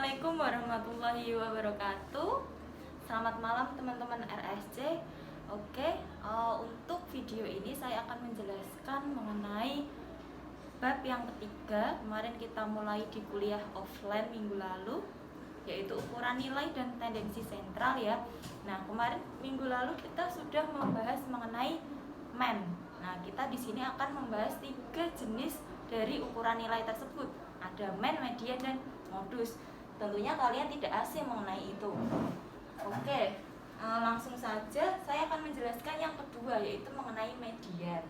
Assalamualaikum warahmatullahi wabarakatuh. Selamat malam teman-teman RSC. Untuk video ini saya akan menjelaskan mengenai bab yang ketiga. Kemarin kita mulai di kuliah offline minggu lalu, yaitu ukuran nilai dan tendensi sentral ya. Nah, kemarin minggu lalu kita sudah membahas mengenai MEN. Nah, kita di sini akan membahas 3 jenis dari ukuran nilai tersebut. Ada MEN, median, dan modus. Tentunya kalian tidak asing mengenai itu. Langsung saja saya akan menjelaskan yang kedua, yaitu mengenai median.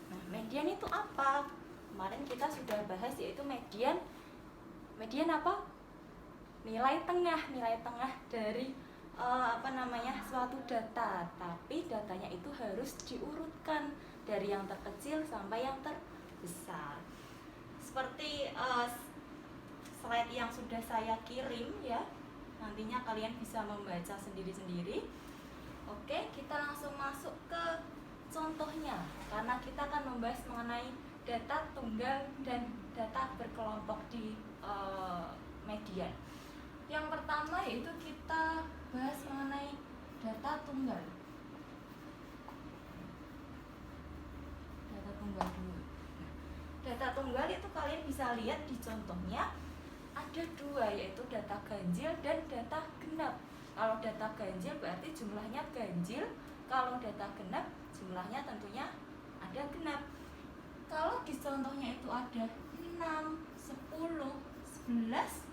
Nah, median itu apa? Kemarin kita sudah bahas, yaitu median. Median apa? Nilai tengah dari suatu data, tapi datanya itu harus diurutkan dari yang terkecil sampai yang terbesar. Seperti slide yang sudah saya kirim ya, nantinya kalian bisa membaca sendiri-sendiri. Kita langsung masuk ke contohnya, karena kita akan membahas mengenai data tunggal dan data berkelompok di median. Yang pertama yaitu kita bahas mengenai data tunggal. Data tunggal dulu. Data tunggal itu kalian bisa lihat di contohnya ada 2, yaitu data ganjil dan data genap. Kalau data ganjil berarti jumlahnya ganjil, kalau data genap jumlahnya tentunya ada genap. Kalau di contohnya itu ada 6, 10, 11,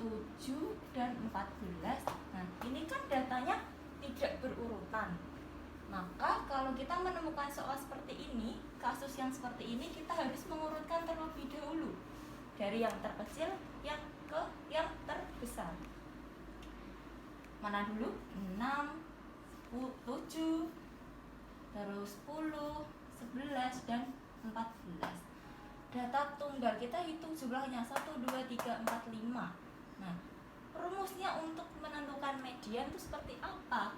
7, dan 14. Nah, ini kan datanya tidak berurutan. Maka kalau kita menemukan soal seperti ini, kasus yang seperti ini, kita harus mengurutkan terlebih dahulu dari yang terkecil ke yang terbesar. Mana dulu? 6, 7, terus 10, 11, dan 14. Data tunggal kita hitung jumlahnya 1, 2, 3, 4, 5. Nah, rumusnya untuk menentukan median itu seperti apa?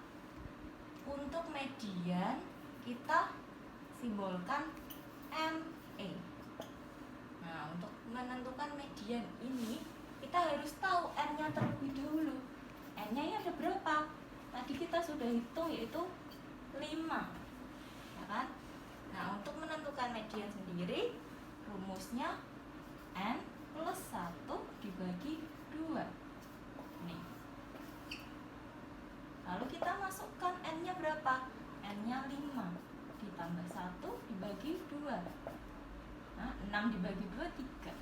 Untuk median kita simbolkan ME. Nah, untuk menentukan median ini kita harus tahu N-nya terlebih dahulu. N-nya ini ada berapa? Tadi kita sudah hitung, yaitu 5, ya kan? Nah, untuk menentukan median sendiri rumusnya N plus 1 dibagi 2. Nih. Lalu kita masukkan N-nya berapa? N-nya 5 ditambah 1 dibagi 2. Nah, 6 dibagi 2, 3.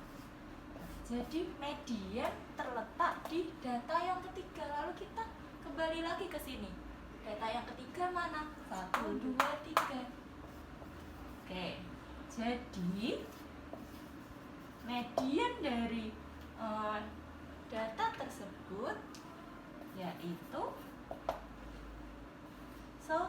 Jadi median terletak di data yang ketiga. Lalu kita kembali lagi ke sini. Data yang ketiga mana? 1, 2, 3. Jadi median dari data tersebut yaitu 10.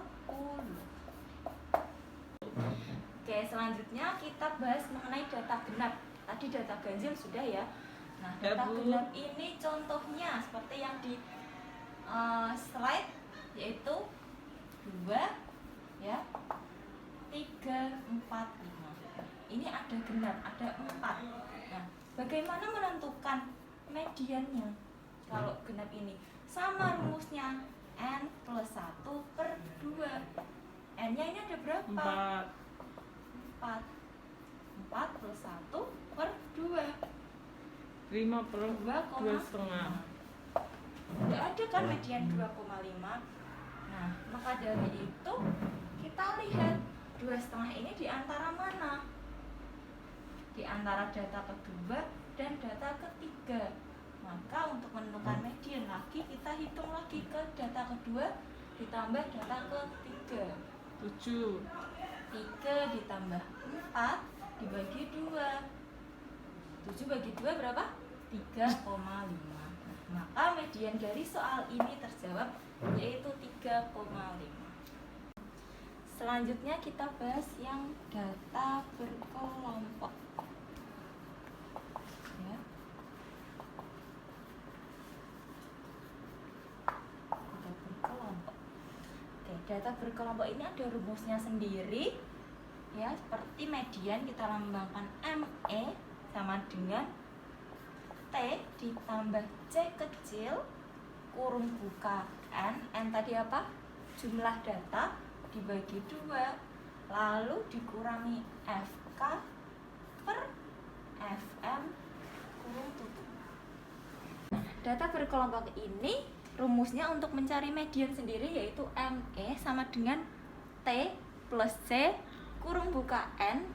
Selanjutnya kita bahas mengenai data genap. Tadi data ganjil sudah ya. Nah, data genap ini contohnya seperti yang di slide, yaitu 2 ya, 3, 4, 5. Ini ada genap, ada 4. Nah, bagaimana menentukan mediannya? Kalau genap ini sama rumusnya, N plus 1 per 2. N-nya ini ada berapa? 4 plus 1 per 2. 5 per 2,5. Tidak ada kan median 2,5. Nah, maka dari itu kita lihat 2,5 ini di antara mana? Di antara data kedua dan data ketiga. Maka untuk menentukan median lagi, kita hitung lagi ke data kedua ditambah data ketiga. 7. 3 ditambah 4 dibagi 2. 7 bagi 2 berapa? 3,5. Maka median dari soal ini terjawab, yaitu 3,5. Selanjutnya kita bahas yang data berkelompok. Ya. Data berkelompok. Data berkelompok ini ada rumusnya sendiri. Ya, seperti median kita lambangkan ME sama dengan T ditambah C kecil kurung buka N tadi apa? Jumlah data dibagi 2 lalu dikurangi FK per FM kurung tutup. Nah, data berkelompok ini rumusnya untuk mencari median sendiri yaitu ME sama dengan T plus C kurung buka N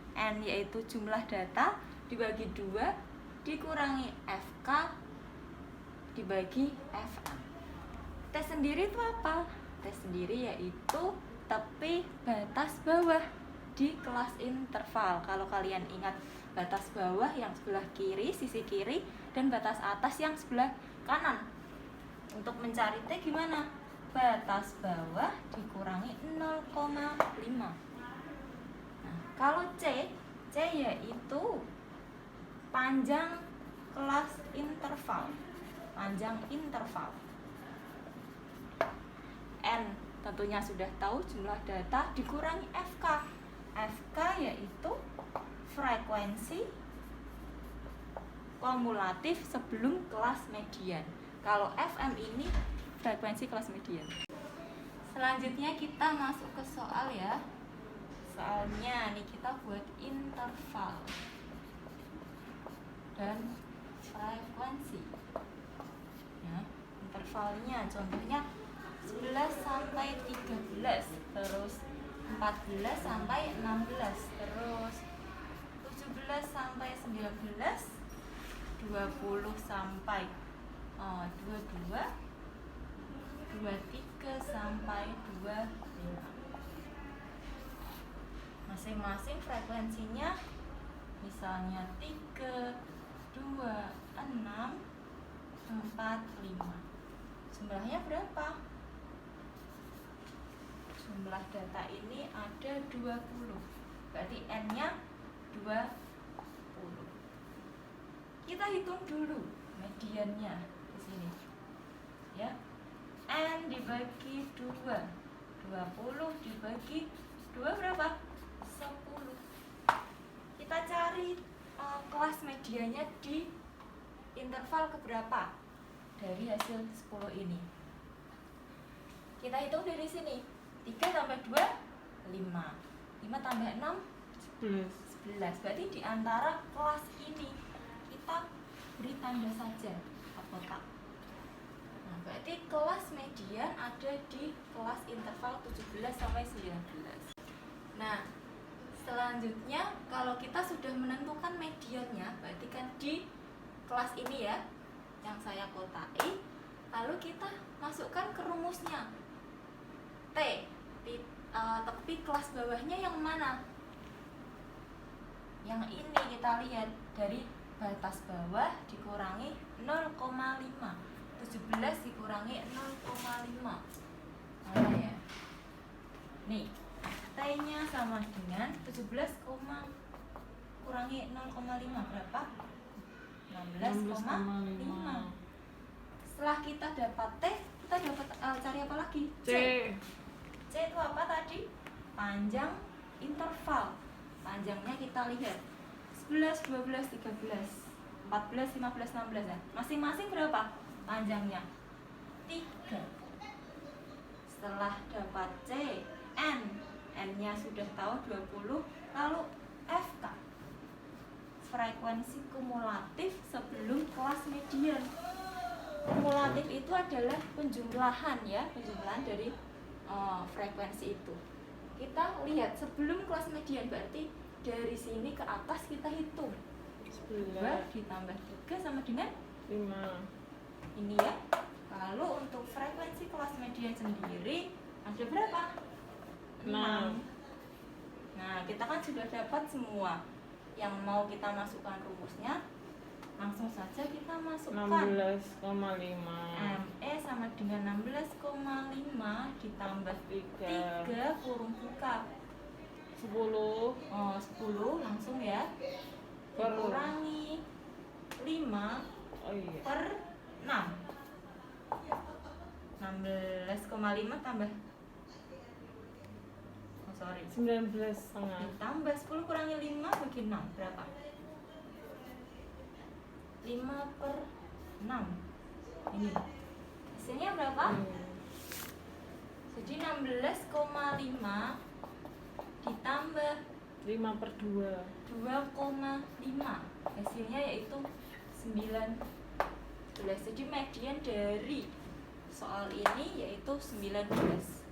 yaitu jumlah data dibagi 2 dikurangi FK dibagi FM. T sendiri itu apa? T sendiri yaitu tepi batas bawah di kelas interval. Kalau kalian ingat batas bawah yang sebelah kiri, sisi kiri, dan batas atas yang sebelah kanan. Untuk mencari T gimana? Batas bawah dikurangi 0,5. Nah, kalau C yaitu panjang kelas interval. Panjang interval. N tentunya sudah tahu jumlah data dikurangi FK. FK yaitu frekuensi kumulatif sebelum kelas median. Kalau FM ini frekuensi kelas median. Selanjutnya kita masuk ke soal ya. Soalnya nih kita buat interval dan frekuensi. Ya, intervalnya contohnya 11 sampai 13, terus 14 sampai 16, terus 17 sampai 19, 20 sampai 22, 23 sampai 25. Masing-masing frekuensinya misalnya 3, 2, 6, 4, 5. Jumlahnya berapa? Jumlah data ini ada 20. Berarti N-nya 20. Kita hitung dulu mediannya di sini. Ya. N dibagi 2. 20 dibagi 2 berapa? 10. Kita cari kelas mediannya di interval keberapa dari hasil 10 ini. Kita hitung dari sini. 3 tambah 2, 5. 5 tambah 6, 11. Berarti di antara kelas ini kita beri tanda saja kotak. Nah, berarti kelas median ada di kelas interval 17 sampai 19. Nah, selanjutnya kalau kita sudah menentukan mediannya, berarti kan di kelas ini ya yang saya kotai, lalu kita masukkan ke rumusnya. Tepi kelas bawahnya yang mana? Yang ini kita lihat dari batas bawah dikurangi 0,5. 17 dikurangi 0,5. Mana ya? Nih, T-nya sama dengan 17, kurangi 0,5 berapa? 16,5. Setelah kita dapat T, kita dapat cari apa lagi? C. C itu apa tadi? Panjang interval. Panjangnya kita lihat 11, 12, 13, 14, 15, 16 ya. Masing-masing berapa panjangnya? 3. Setelah dapat C, N-nya sudah tahu 20, lalu FK frekuensi kumulatif sebelum kelas median. Kumulatif itu adalah penjumlahan ya, penjumlahan dari frekuensi itu. Kita lihat sebelum kelas median, berarti dari sini ke atas kita hitung 2 ditambah 3 sama dengan 5. Ini ya. Lalu untuk frekuensi kelas median sendiri ada berapa? 6. Nah, kita kan sudah dapat semua. Yang mau kita masukkan rumusnya, langsung saja kita masukkan 16,5. ME sama dengan 16,5 ditambah 3 kurung buka 10. 10 langsung ya. Kurangi 5 per 6. 16,5 tambah 19,5. ditambah 10 kurangi 5 bagi 6 berapa? 5/6. Ini hasilnya berapa? Jadi 16,5 ditambah 5/2. 2,5, hasilnya yaitu 19. Jadi median dari soal ini yaitu 19.